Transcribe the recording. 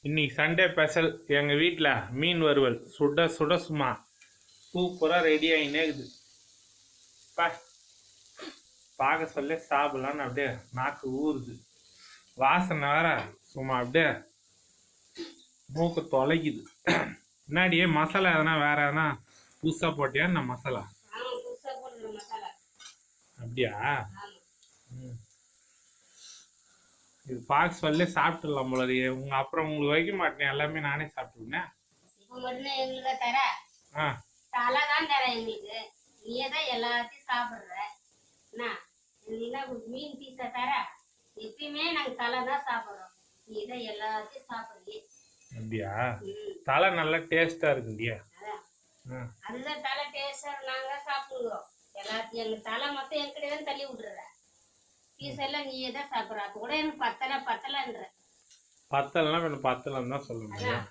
இன்னைக்கு Sunday special எங்கள் வீட்டில் மீன் வறுவல் சுட சுட சும்மா சூப்பராக ரெடி ஆகினே இருக்குது. பார்க்க சொல்ல சாப்பிடலான்னு அப்படியே நாக்கு ஊறுது. வாசனை வேற சும்மா அப்படியே மூக்கு தொலைக்குது. முன்னாடியே மசாலா எதனா வேற எதனா புதுசாக போட்டியா என்ன மசாலா? அப்படியா? இது பார்க்க சொல்ல சாப்பிட்டுடலாம் போல. உங்க அப்புறம் உங்களுக்கு வைக்க மாட்டேன், எல்லாமே நானே சாப்பிட்டுருந்தேன். எல்லாத்தையும் சாப்பிடுற மீன் பீஸ தர எப்பயுமே நாங்க தலை தான் சாப்பிடுறோம். நீ தான் எல்லாத்தையும் சாப்பிடுறீ. அப்படியா? தலை நல்லா டேஸ்டா இருக்கு இல்லையா? அதுதான் தலை டேஸ்டா நாங்க சாப்பிடுறோம். எல்லாத்தையும் எங்க தலை மொத்தம் என்கிட்ட தான் தள்ளி விட்டுற. பீஸ் எல்லாம் நீயே தான் சாப்பிடுற. அப்ப கூட எனக்கு பத்தலன்ற பத்தலன்னா பத்தலன்னு தான் சொல்ல முடியும்.